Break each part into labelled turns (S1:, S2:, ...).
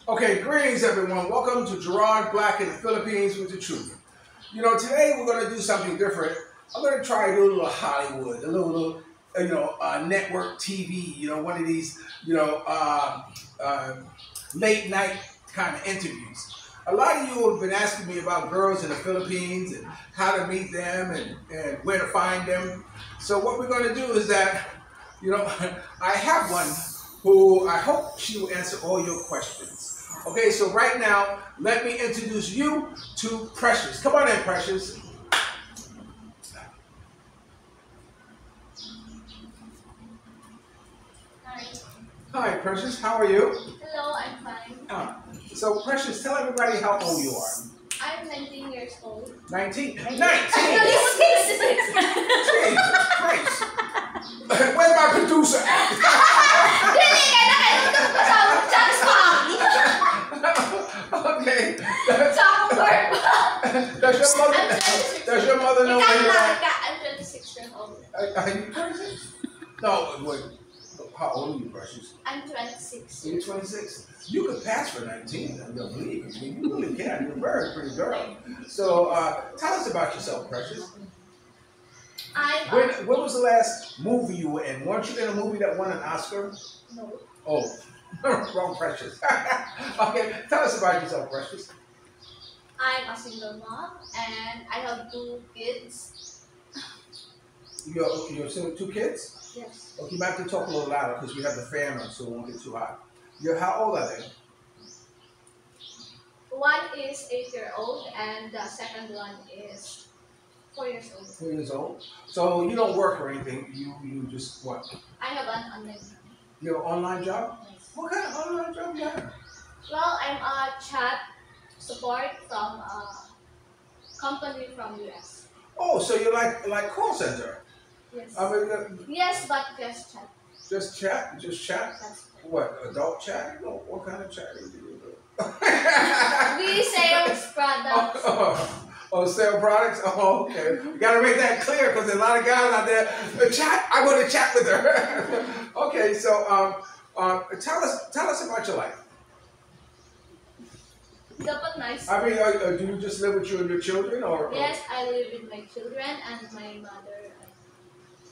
S1: Okay, greetings everyone. Welcome to Gerard Black in the Philippines with the truth. Today we're going to do something different. I'm going to try to do a little Hollywood, a little network TV. One of these, uh, late night kind of interviews. A lot of you have been asking me about girls in the Philippines and how to meet them and where to find them. So what we're going to do is that, I have one who I hope she will answer all your questions. Okay, so right now, let me introduce you to Precious. Come on in, Precious.
S2: Hi.
S1: Hi, Precious. How are you?
S2: Hello, I'm fine.
S1: So, Precious, tell everybody how old you are.
S2: I'm 19 years old.
S1: 19? 19!
S2: Actually, 66.
S1: Jesus Christ! Where's my producer at?
S2: Dili ka na kayo sa Charles Family.
S1: Okay.
S2: Sa work.
S1: Does your mother know where you are?
S2: I'm 26 years old.
S1: Are you crazy? No, wait. How old are you, Precious?
S2: I'm 26.
S1: You're 26. You could pass for 19. I don't believe it. You really can. You're a very pretty girl. So, tell us about yourself, Precious. When was the last movie you were in? Weren't you in a movie that won an Oscar?
S2: No.
S1: Oh, wrong, Precious. Okay, tell us about yourself, Precious.
S2: I'm a single mom and I have 2 kids.
S1: You're still 2 kids?
S2: Yes.
S1: Okay, you might have to talk a little louder because we have the fan on, so it won't get too hot. How old are they?
S2: One is 8-year-old and the second one is 4 years old.
S1: 4 years old. So you don't work or anything. You just what?
S2: I have an online job.
S1: You have an online job?
S2: Yes.
S1: What kind of online job you have?
S2: Well, I'm a chat support from a company from US.
S1: Oh, so you're like call center.
S2: Yes.
S1: I mean,
S2: Yes, but just chat.
S1: just chat, just chat.
S2: That's
S1: What, adult chat? What kind of chatting do you do?
S2: We sales products.
S1: Oh, sell products? Oh, okay. You gotta make that clear because there's a lot of guys out there. Chat, I want to chat with her. Okay, so tell us about your life.
S2: Dapat nice.
S1: I mean, do you just live with you and your children, or?
S2: Yes, I live with my children and my mother.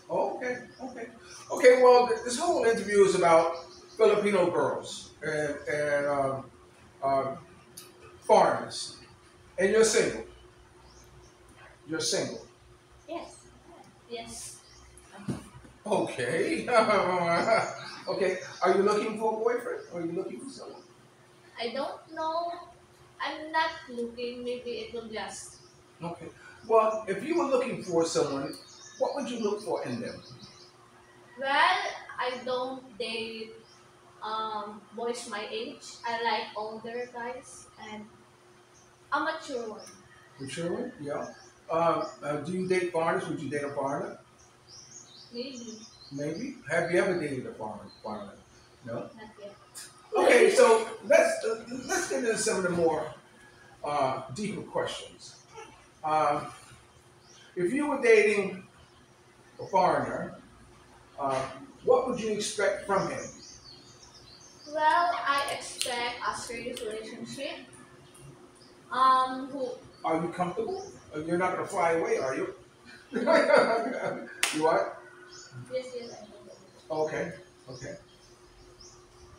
S1: Oh, okay. Well, this whole interview is about Filipino girls and foreigners, and you're single. You're single.
S2: Yes. Yes.
S1: Okay. Okay. Are you looking for a boyfriend, or are you looking for someone?
S2: I don't know. I'm not looking. Maybe it will just.
S1: Okay. Well, if you were looking for someone, what would you look for in them?
S2: Well, I don't date boys my age. I like older guys and a mature one.
S1: Mature one? Yeah. Do you date foreigners? Would you date a foreigner?
S2: Maybe.
S1: Maybe. Have you ever dated a foreigner? No.
S2: Not yet.
S1: Okay, so let's get into some of the more deeper questions. If you were dating a foreigner, what would you expect from him?
S2: Well, I expect a serious relationship. Who?
S1: Are you comfortable? You're not going to fly away, are you? You what?
S2: Yes, I know.
S1: Okay.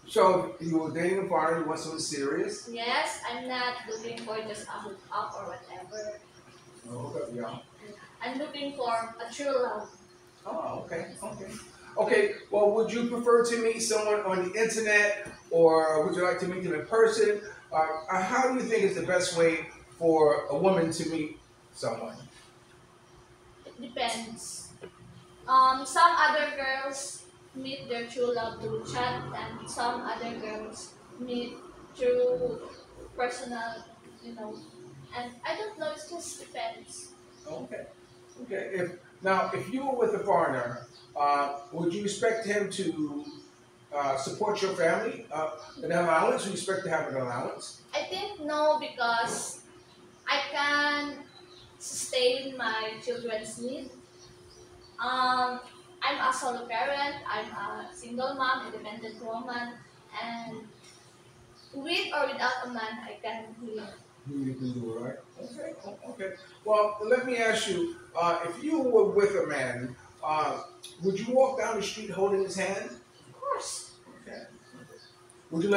S1: So you were dating a foreigner, you want something serious?
S2: Yes, I'm not looking for just a hookup or whatever.
S1: Oh, okay, yeah.
S2: I'm looking for a true love.
S1: Oh, okay. Well, would you prefer to meet someone on the internet, or would you like to meet them in person? How do you think is the best way for a woman to meet someone?
S2: It depends. Some other girls meet their true love through chat, and some other girls meet through personal, And I don't know. It just depends.
S1: Okay. If you were with a foreigner, would you expect him to support your family? An allowance? Would you expect to have an allowance?
S2: I think no, because I can sustain my children's need. I'm a solo parent. I'm a single mom, independent woman, and with or without a man, I can live.
S1: You can do it, right? Okay, okay. Well, let me ask you, if you were with a man, would you walk down the street holding his hand?
S2: Of course.
S1: Okay. Would you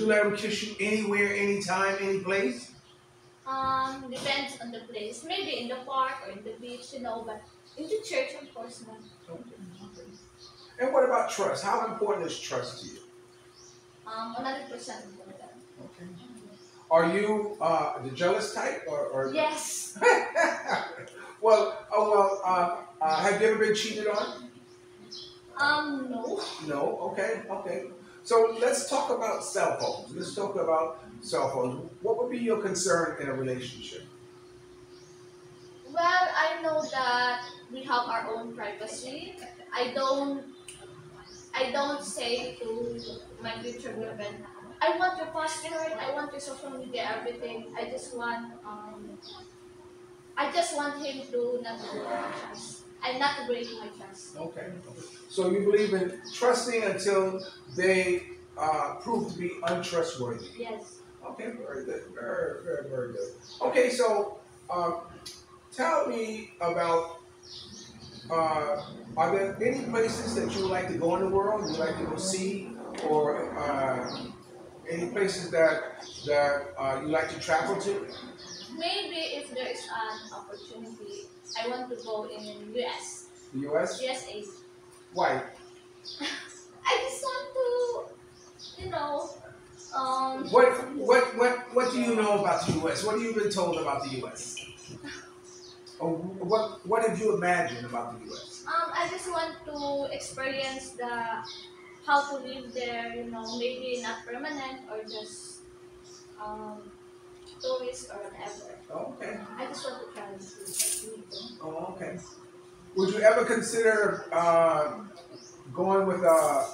S1: let him kiss you anywhere, anytime, any place?
S2: Depends on the place. Maybe in the park or in the beach, but in the church, of course, not.
S1: Okay, okay. And what about trust? How important is trust to you?
S2: 100% important.
S1: Okay. Are you the jealous type or
S2: Yes.
S1: have you ever been cheated on?
S2: No.
S1: No. Okay. Okay. So let's talk about cell phones. Let's talk about cell phones. What would be your concern in a relationship?
S2: Well, I know that we have our own privacy. I don't I don't say to my future girlfriend, I want your password, I want your social media, everything. I just want him to not to break my trust. And not to break my trust.
S1: Okay. So you believe in trusting until they prove to be untrustworthy.
S2: Yes.
S1: Okay, very good. Very, very, very good. Okay, so tell me about are there any places that you would like to go in the world, you'd like to go see, or any places that you like to travel to?
S2: Maybe if there is an opportunity, I want to go in US.
S1: The U.S.
S2: USA.
S1: Why?
S2: I just want to,
S1: What do you know about the U.S.? What have you been told about the U.S.? Or what have you imagined about the U.S.?
S2: I just want to experience how to live there, maybe not permanent or just tourist or whatever.
S1: Oh, okay.
S2: I just want to travel to.
S1: Oh, okay. Would you ever consider going with a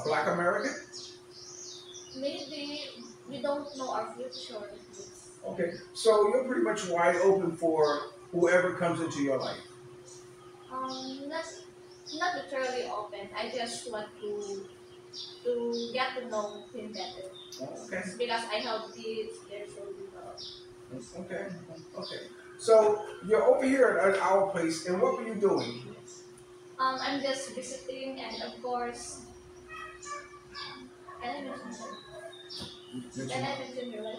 S1: black American?
S2: Maybe we don't know our future.
S1: Okay, so you're pretty much wide open for whoever comes into your life.
S2: Not literally open. I just want to get to know him better.
S1: Okay.
S2: Because I have kids, they're so little.
S1: Okay. Okay. So you're over here at our place, and what were you doing?
S2: I'm just visiting, and of course, can I mention your wife?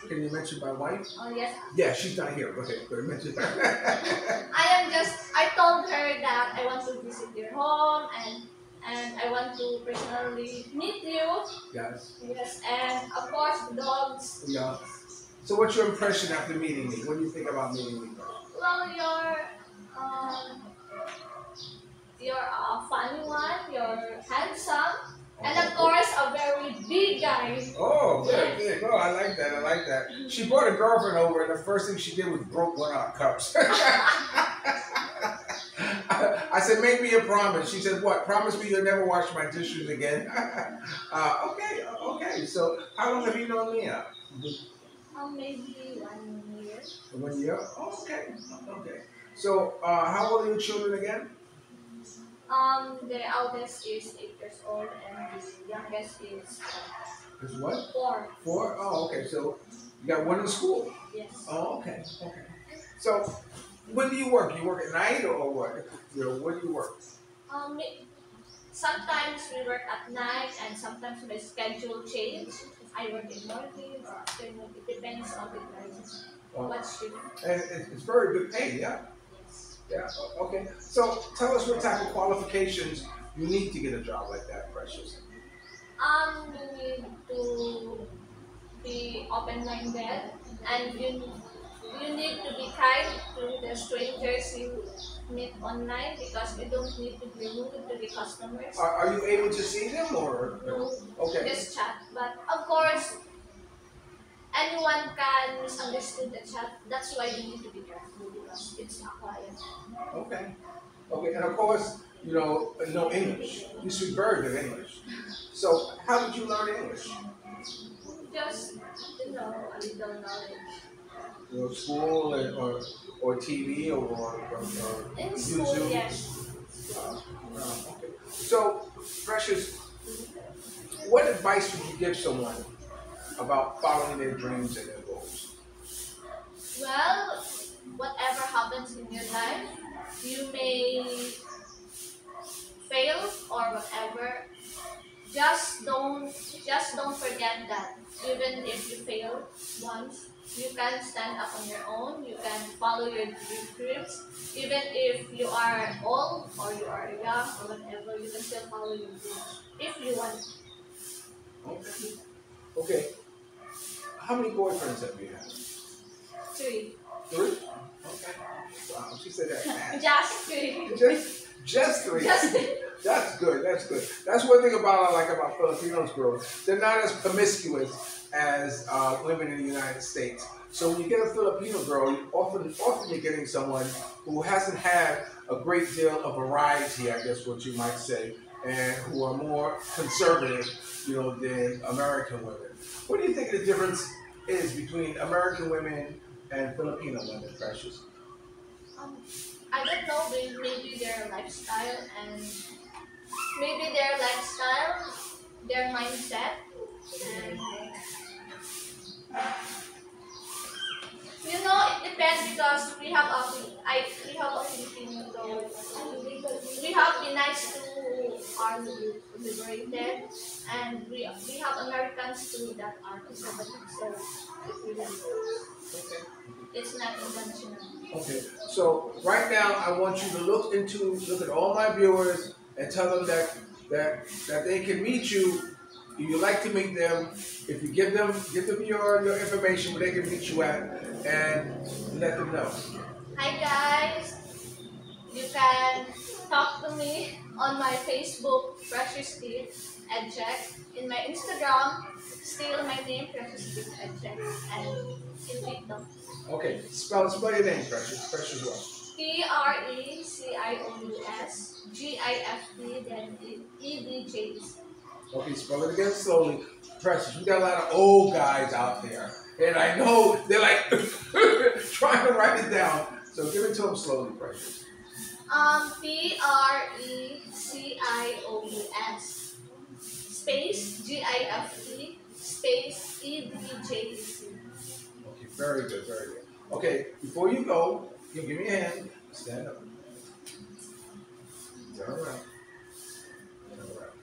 S1: Can you mention my wife?
S2: Oh yes.
S1: Yeah, she's not here. Go ahead. Go ahead. Mention her.
S2: I told her that I want to visit your home and I want to personally meet you.
S1: Yes.
S2: Yes, and of course the dogs.
S1: Yeah. So what's your impression after meeting me? What do you think about meeting me?
S2: Well, you're a funny one, you're handsome, and of course a very big guy.
S1: Oh, good, good. Oh, I like that. I like that. She brought a girlfriend over, and the first thing she did was broke one of our cups. I said, make me a promise. She said, what? Promise me you'll never wash my dishes again. Okay, okay. So how long have you known Mia?
S2: Maybe 1 year.
S1: 1 year? Oh, okay, okay. So how old are your children again?
S2: The eldest is 8 years old and the youngest is
S1: Is what?
S2: 4.
S1: 4? Oh, okay. So you got one in school?
S2: Yes.
S1: Oh, okay, okay. So when do you work? You work at night or what? When do you work?
S2: Sometimes we work at night and sometimes my schedule change. I work in morning or afternoon. It depends on the time. What shift.
S1: And it's very good pay, yeah? Yeah, okay. So tell us what type of qualifications you need to get a job like that, Precious.
S2: You need to be open-minded and you need to be kind to the strangers you meet online because you don't need to be rude to the customers.
S1: Are you able to see them or?
S2: No,
S1: Okay.
S2: just chat. But of course, anyone can misunderstand the chat. That's why you need to be careful because it's a client.
S1: Okay. Okay, and of course, no English. You speak very good English. So how did you learn English?
S2: Just, a little knowledge.
S1: School or TV or
S2: In
S1: YouTube?
S2: school, yes.
S1: Okay. So, Precious, what advice would you give someone about following their dreams and their goals?
S2: Well, whatever happens in your life, you may fail or whatever. Just don't forget that even if you fail once, you can stand up on your own. You can follow your dreams. Even if you are old or you are young or whatever, you can still follow your dreams if you want.
S1: Okay. Okay. How many boyfriends have you had?
S2: 3.
S1: 3? Okay. Wow, she said that fast.
S2: Just 3.
S1: Just 3.
S2: Just 3.
S1: That's good. That's good. That's one thing I like about Filipinos girls. They're not as promiscuous as women in the United States. So when you get a Filipino girl, often you're getting someone who hasn't had a great deal of variety, I guess what you might say, and who are more conservative, than American women. What do you think the difference is between American women and Filipino women, Precious?
S2: I don't know, maybe their lifestyle and their mindset, and it depends because we have a Filipino girl. We have been nice to our liberated, and we have Americans too that are conservative. So it really goes.
S1: Okay.
S2: It's not intentional.
S1: Okay. So right now, I want you to look at all my viewers and tell them that they can meet you. If you like to meet them, if you give them your information where they can meet you at, and let them know.
S2: Hi guys, you can talk to me on my Facebook, Precious Steve Edcheck, in my Instagram, still my name, Precious Steve Edcheck, and in TikTok.
S1: Okay, spell your name, Precious. Precious what?
S2: PRECIOUS then EDJs.
S1: Okay, spell it again slowly. Precious. We got a lot of old guys out there, and I know they're like trying to write it down. So give it to them slowly, Precious.
S2: PRECIOUS space GIFT space EDJC.
S1: Okay, very good, very good. Okay, before you go, give me a hand. Stand up. Turn around. Turn around.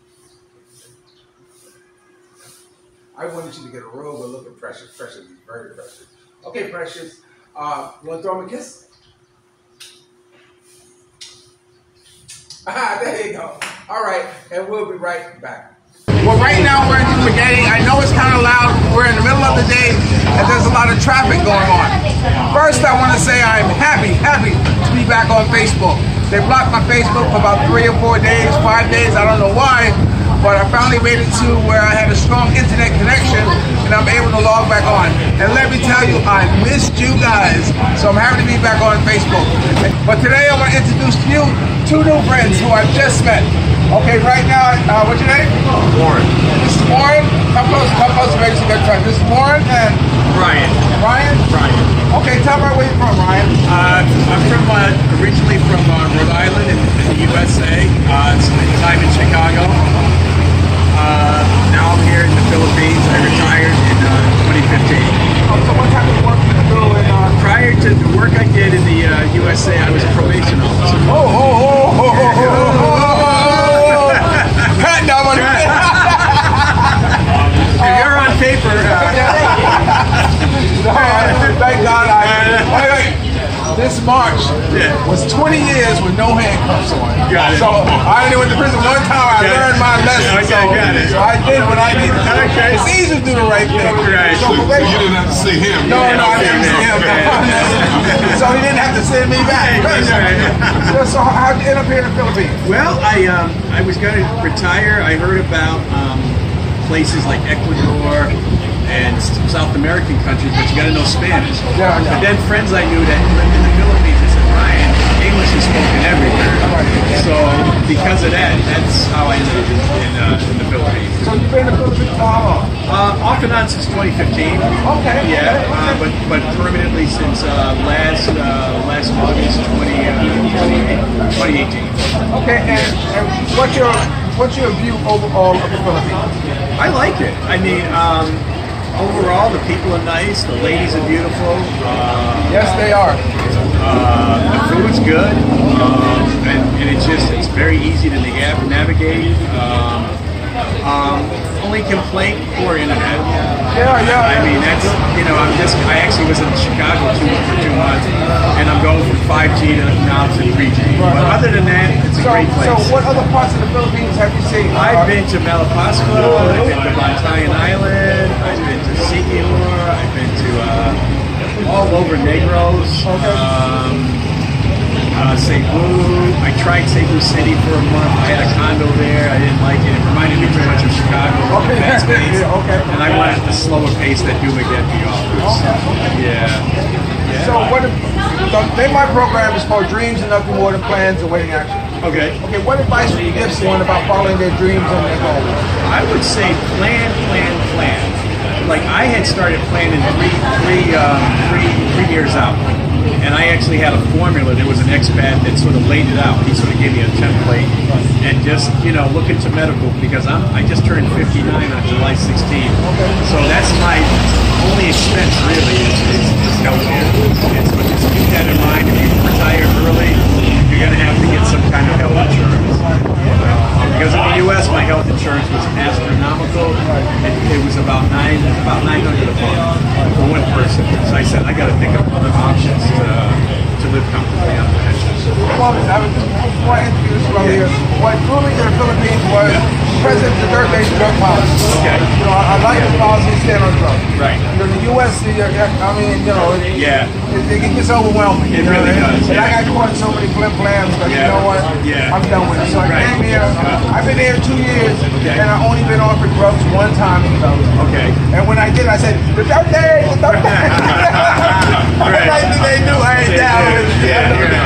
S1: I wanted you to get a real good look at Precious. Precious is very precious. Okay, Precious. You want to throw him a kiss? There you go. All right, and we'll be right back. Well, right now we're in spaghetti. I know it's kind of loud. We're in the middle of the day, and there's a lot of traffic going on. First, I want to say I'm happy to be back on Facebook. They blocked my Facebook for about 3 or 4 days, 5 days. I don't know why, but I finally made it to where I had a strong internet connection, and I'm able to log back on. And let me tell you, I missed you guys, so I'm happy to be back on Facebook. But today I want to introduce to you 2 new friends who I've just met. Okay, right now, what's your name?
S3: Warren.
S1: This is Warren. Come close, baby. So this is Warren and
S3: Ryan.
S1: Ryan. Okay, tell me where you're from, Ryan.
S3: I'm from originally from Rhode Island in the USA. Spent time in Chicago. Now I'm here in the Philippines. I retired in 2015.
S1: So what type of work do you do?
S3: Prior to the work I did in the USA, I was a probation officer. If you're on paper.
S1: Thank God this March was 20 years with no handcuffs on.
S3: Got it.
S1: So I only went to prison one time. I learned my lesson.
S3: Okay,
S1: so I did what I needed.
S3: Okay.
S1: It's easy to do the right thing.
S3: Right.
S1: So
S4: you didn't have to see him.
S1: No, I didn't see him. So he didn't have to send me back. So how'd you end up here in the Philippines?
S3: Well, I was going to retire. I heard about places like Ecuador and South American countries, but you got to know Spanish.
S1: Yeah.
S3: But then friends I knew that lived in the Philippines, I said, Ryan, English is spoken everywhere. So because of that, that's how I ended up in the Philippines.
S1: So you've been in the Philippines for how long?
S3: Off and on since 2015.
S1: Okay.
S3: Yeah, but permanently since last August 2018.
S1: Okay, and what's your view overall of the Philippines?
S3: I like it. I mean, overall, the people are nice. The ladies are beautiful.
S1: Yes, they are.
S3: The food's good, and it's very easy to navigate. Only complaint, poor internet. I mean, that's, I actually was in Chicago for 2 months, and I'm going from 5G to now to 3G. But other than that, it's a great place.
S1: So what other parts of the Philippines have you seen?
S3: I've been to Malapascua, I've been to Bantayan Island, I've been to Siquijor, I've been to all over Negros. Cebu. I tried Cebu City for a month. I had a condo there. I didn't like it. It reminded me too much of Chicago. Fast pace. And I wanted the slower pace that Dumaguete offers. Yeah.
S1: So what? Name my program is called Dreams and Nothing More Than Plans and Waiting Action.
S3: Okay.
S1: Okay. What advice would you give someone about following their dreams and their goals?
S3: I would say plan. Like I had started planning three years out. And I actually had a formula. There was an expat that sort of laid it out. He sort of gave me a template, and just look into medical because I just turned 59 on July 16th. So that's my only expense really is healthcare. And so just keep that in mind. If you retire early, you're going to have to get some kind of health insurance. Because in the U.S. my health insurance was astronomical. It was about $900 a month for one person. So I said I got to think of other options to live comfortably on the pension.
S1: Well, I was just want to introduce you right here. What drew me to the Philippines was President Duterte's drug policy.
S3: Okay.
S1: I like his policy to stand on drugs.
S3: Right.
S1: The U.S. I mean, it gets overwhelming.
S3: It really does.
S1: And I got caught in so many flim-flams, but you know what? I'm done with it. So I came here. I've been here 2 years, and I've only been offered drugs one time in the
S3: Okay.
S1: And when I did, I said, Duterte! They knew I ain't down with it.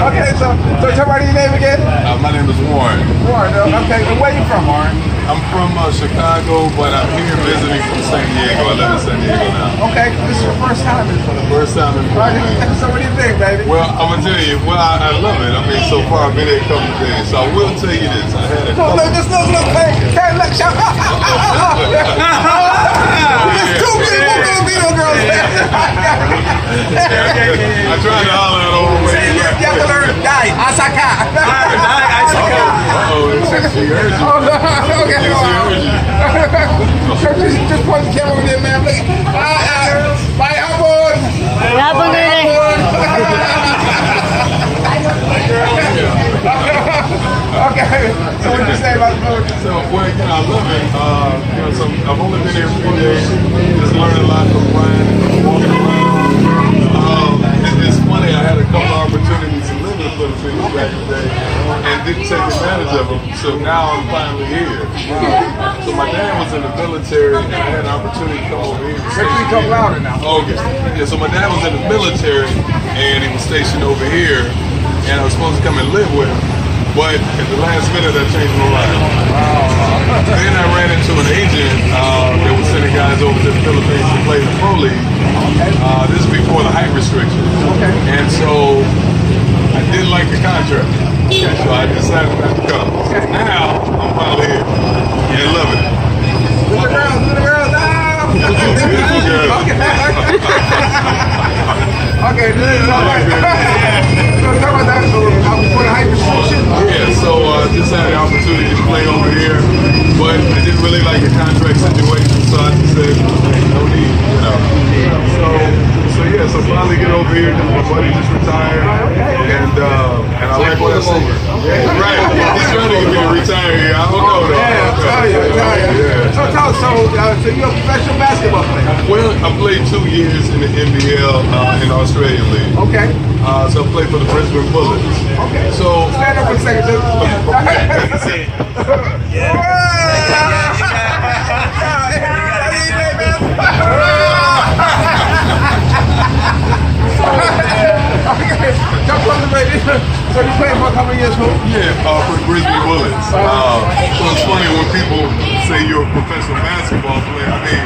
S1: Okay, so tell me your name again.
S4: My name is Warren.
S1: Warren, okay. And where you from, Warren?
S4: I'm from Chicago, but I'm here visiting from San Diego. I live in San Diego now.
S1: Okay, this is your first time in Philippines.
S4: First time in Philippines.
S1: So what do you think, baby?
S4: Well, I'm going to tell you, I love it. I mean, so far I've been here a couple of days. So I will tell you this. I had a couple...
S1: Look, hey, look, shout out. There's 2 beautiful Filipino girls there.
S4: I tried to holler at all the way.
S1: You have to learn, die, asaka.
S4: She heard you.
S1: Okay. Just point the camera over there, man. Look. Bye, Hapon.
S5: Hapon,
S1: Okay. So what did you say about the food?
S4: So, well, I love it. So I've only been here a few days. Just learned a lot from Brian and walking around. It's funny, I had a couple opportunities to live in the Philippines back in the day and didn't take advantage of them. So now I'm finally here. So my dad was in the military and I had an opportunity to come over here.
S1: Make me come louder now.
S4: Okay. Yeah, so my dad was in the military and he was stationed over here and I was supposed to come and live with him. But at the last minute, that changed my life. Then I ran into an agent that was sending guys over to the Philippines to play the pro league. This is before the height restrictions. And so I didn't like the contract. So I decided not to come. Now I'm finally here and loving it.
S1: Look at the girls,
S4: Beautiful girl.
S1: Okay, this is all right. Talk about that before the height restrictions.
S4: Yeah, so I just had the opportunity to play over here, but I didn't really like the contract situation, so I just said, no need, So finally get over here, my buddy just retired, and I like what I see. Yeah, right, he's trying to get me to retire here, I don't know though.
S1: So you're a professional basketball player?
S4: Well, I played 2 years in the NBL in Australia League.
S1: Okay.
S4: So I played for the Brisbane Bullets.
S1: Okay.
S4: So
S1: stand up for a second, dude. So you played for a couple of years, who?
S4: Yeah, for the Brisbane Bullets. So it's funny when people say you're a professional basketball player. I mean,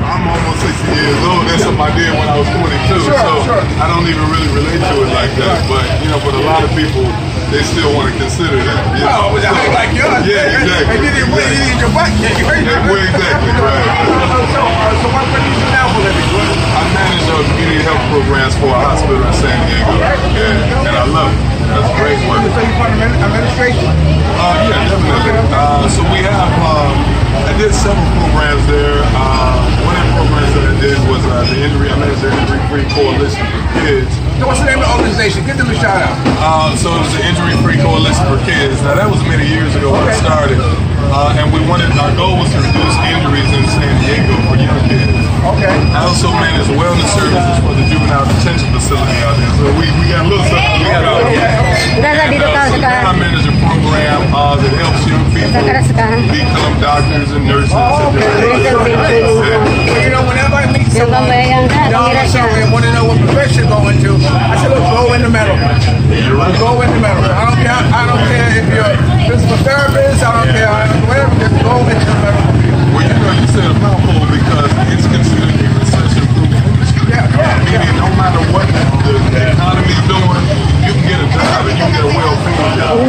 S4: I'm almost 60 years old. That's something I did when I was 22.
S1: Sure.
S4: I don't even really relate to it like that. But, for a lot of people, they still want to consider that.
S1: Oh, with a height like yours.
S4: Yeah, exactly.
S1: And you didn't win your butt kicked.
S4: Exactly, right.
S1: So what do you do now?
S4: programs for a hospital in San Diego. Yeah, and I love it. That's great work.
S1: So you're part of administration?
S4: Yeah, definitely. So we have, I did several programs there. One of the programs that I did was I managed the Injury-Free Coalition for Kids.
S1: So what's the name of the organization? Give them a shout out.
S4: So it was the Injury-Free Coalition for Kids. Now that was many years ago when I started. And our goal was to reduce injuries in San Diego for young kids.
S1: Okay.
S4: I also manage wellness services for the juvenile detention facility out there. So we got a little something we got out here. I manage a program that helps young people become doctors and nurses.
S1: You know, whenever I meet someone, I want to know what profession you're going to. I said, look, go into medical.
S4: You're right.
S1: Go into medical. I don't care if you're a physical therapist. I don't care. Whatever, just go into medical.
S4: Well, you know, you said a mouthful because it's considered a recession-proof industry. Meaning, no matter what the economy's doing, you can get a job and you can get a well-paid job.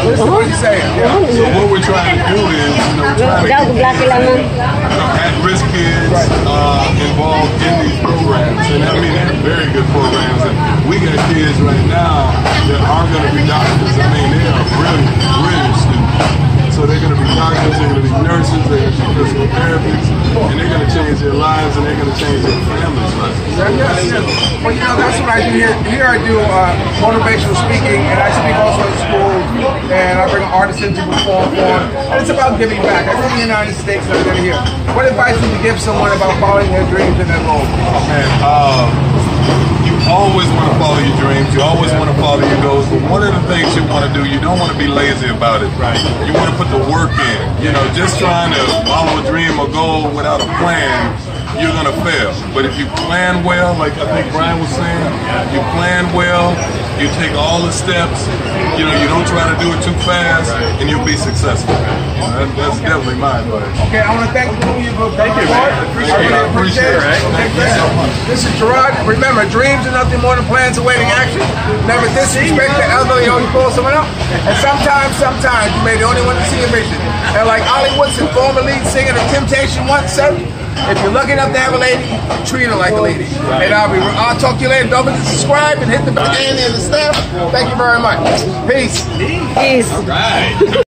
S1: Listen to what you're saying.
S4: So what we're trying to do is, trying to get at-risk kids involved in these programs. And I mean, they're very good programs. And we got kids right now that are going to be doctors. I mean, they are brilliant students. So they're going to be doctors, they're going to be nurses, they're going to be physical therapists, and they're going to change their lives and they're going to change their families' lives.
S1: Well, you know, that's what I do here. Here I do motivational speaking, and I speak also in schools, and I bring artists in to perform for them. And it's about giving back. I come to the United States and I'm going to hear. What advice would you give someone about following their dreams and their goals?
S4: You always want to follow your dreams. You always want to follow your goals. But one of the things you want to do, you don't want to be lazy about it. Right. You want to put the work in. Just trying to follow a dream or goal without a plan, you're going to fail. But if you plan well, like I think Brian was saying, you plan well, you take all the steps, you don't try to do it too fast, and you'll be successful. That's definitely my advice.
S1: Okay, I want to thank you for coming forward.
S4: I appreciate it. Thank you so much.
S1: This is Gerard. Remember, dreams are nothing more than plans awaiting action. Never disrespect the elderly or you call someone else. And sometimes you may be the only one to see a vision. And like Ollie Woodson, former lead singer of Temptation once said, if you're lucky enough to have a lady, treat her like a lady. And I'll talk to you later. Don't forget to subscribe and hit the bell. And the staff, thank you very much. Peace.
S3: All right.